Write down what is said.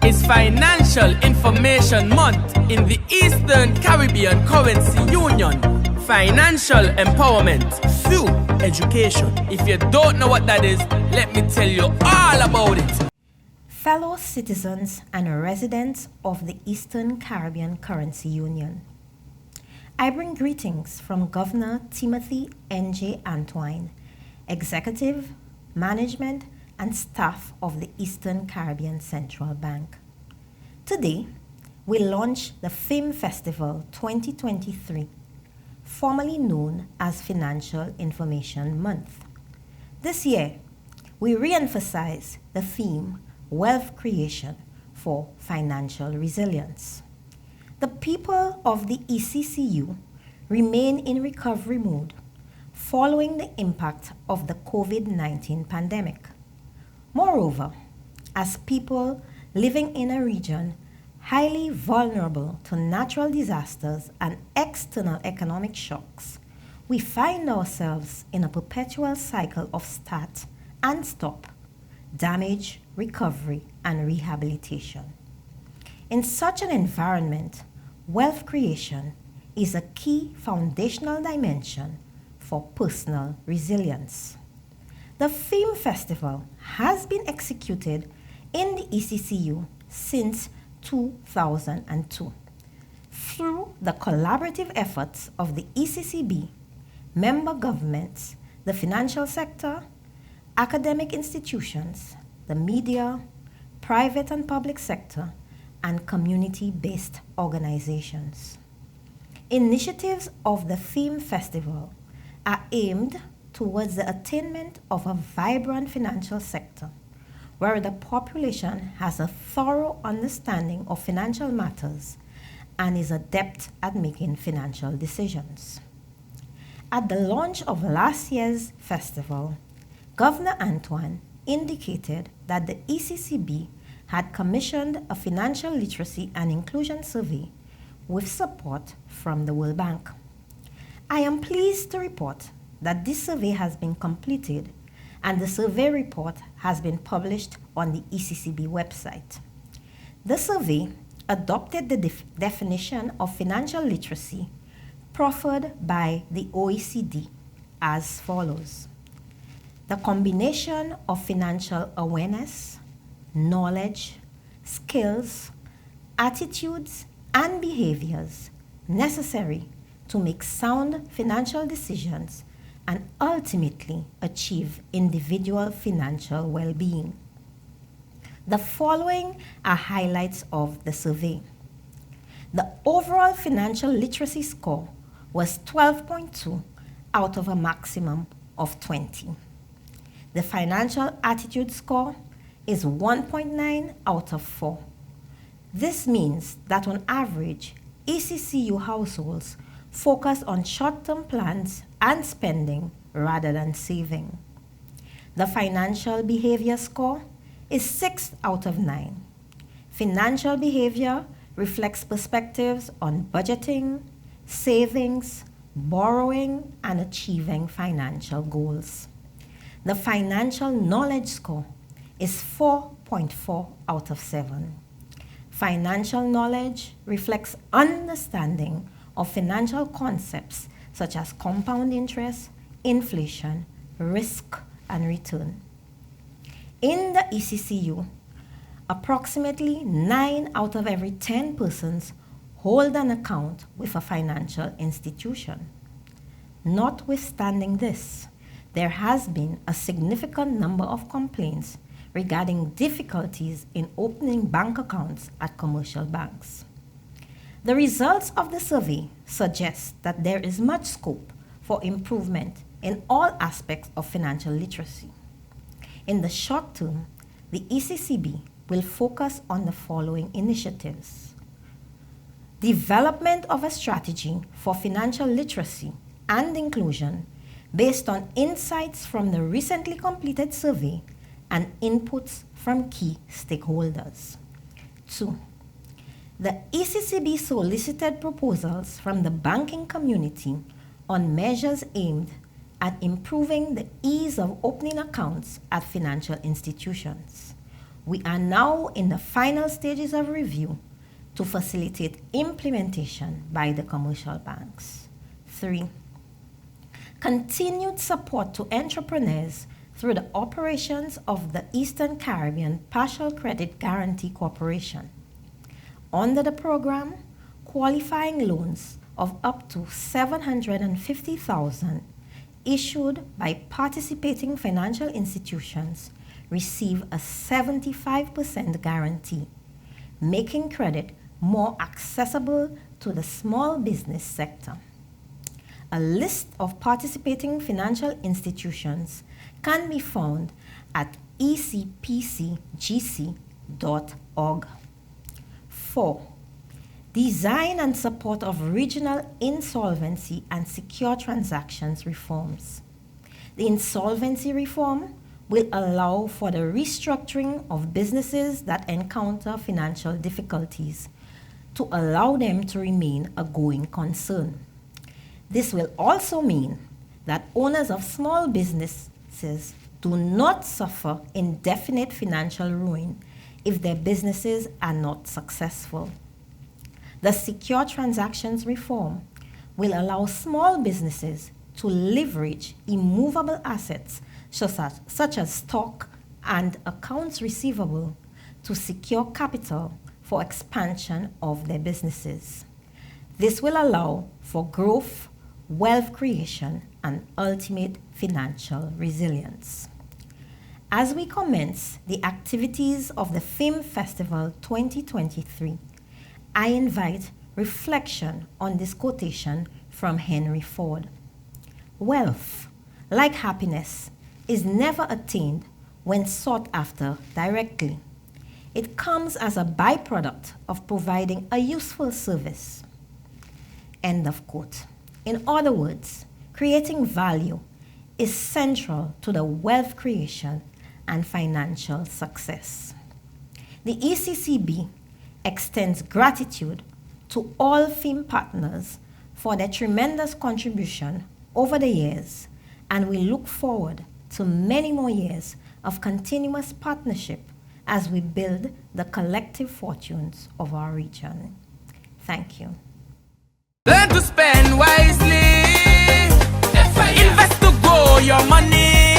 is Financial Information Month in the Eastern Caribbean Currency Union. Financial empowerment through education. If you don't know what that is, let me tell you all about it. Fellow citizens and residents of the Eastern Caribbean Currency Union, I bring greetings from Governor Timothy N.J. Antwine, Executive, Management, and staff of the Eastern Caribbean Central Bank. Today, we launch the FIM Festival 2023, formerly known as Financial Information Month. This year, we re-emphasize the theme Wealth Creation for Financial Resilience. The people of the ECCU remain in recovery mode following the impact of the COVID-19 pandemic. Moreover, as people living in a region highly vulnerable to natural disasters and external economic shocks, we find ourselves in a perpetual cycle of start and stop, damage, recovery, and rehabilitation. In such an environment, wealth creation is a key foundational dimension for personal resilience. The FIM Festival has been executed in the ECCU since 2002 through the collaborative efforts of the ECCB, member governments, the financial sector, academic institutions, the media, private and public sector, and community-based organizations. Initiatives of the FIM Festival are aimed towards the attainment of a vibrant financial sector where the population has a thorough understanding of financial matters and is adept at making financial decisions. At the launch of last year's festival, Governor Antwine indicated that the ECCB had commissioned a financial literacy and inclusion survey with support from the World Bank. I am pleased to report that this survey has been completed and the survey report has been published on the ECCB website. The survey adopted the definition of financial literacy proffered by the OECD as follows: the combination of financial awareness, knowledge, skills, attitudes, and behaviors necessary to make sound financial decisions and ultimately achieve individual financial well-being. The following are highlights of the survey. The overall financial literacy score was 12.2 out of a maximum of 20. The financial attitude score is 1.9 out of 4. This means that on average, ECCU households focus on short-term plans and spending rather than saving. The financial behavior score is 6 out of 9. Financial behavior reflects perspectives on budgeting, savings, borrowing, and achieving financial goals. The financial knowledge score is 4.4 out of 7. Financial knowledge reflects understanding of financial concepts such as compound interest, inflation, risk, and return. In the ECCU, approximately 9 out of every 10 persons hold an account with a financial institution. Notwithstanding this, there has been a significant number of complaints regarding difficulties in opening bank accounts at commercial banks. The results of the survey suggest that there is much scope for improvement in all aspects of financial literacy. In the short term, the ECCB will focus on the following initiatives: development of a strategy for financial literacy and inclusion based on insights from the recently completed survey and inputs from key stakeholders. 2. The ECCB solicited proposals from the banking community on measures aimed at improving the ease of opening accounts at financial institutions. We are now in the final stages of review to facilitate implementation by the commercial banks. 3. Continued support to entrepreneurs through the operations of the Eastern Caribbean Partial Credit Guarantee Corporation. Under the program, qualifying loans of up to $750,000 issued by participating financial institutions receive a 75% guarantee, making credit more accessible to the small business sector. A list of participating financial institutions can be found at ecpcgc.org. 4. Design and support of regional insolvency and secure transactions reforms. The insolvency reform will allow for the restructuring of businesses that encounter financial difficulties to allow them to remain a going concern. This will also mean that owners of small businesses do not suffer indefinite financial ruin if their businesses are not successful. The Secure Transactions Reform will allow small businesses to leverage immovable assets such as stock and accounts receivable to secure capital for expansion of their businesses. This will allow for growth, wealth creation, and ultimate financial resilience. As we commence the activities of the Film Festival 2023, I invite reflection on this quotation from Henry Ford. Wealth, like happiness, is never attained when sought after directly. It comes as a byproduct of providing a useful service. End of quote. In other words, creating value is central to the wealth creation and financial success. The ECCB extends gratitude to all film partners for their tremendous contribution over the years, and we look forward to many more years of continuous partnership as we build the collective fortunes of our region. Thank you. Learn to spend wisely. Invest to grow your money.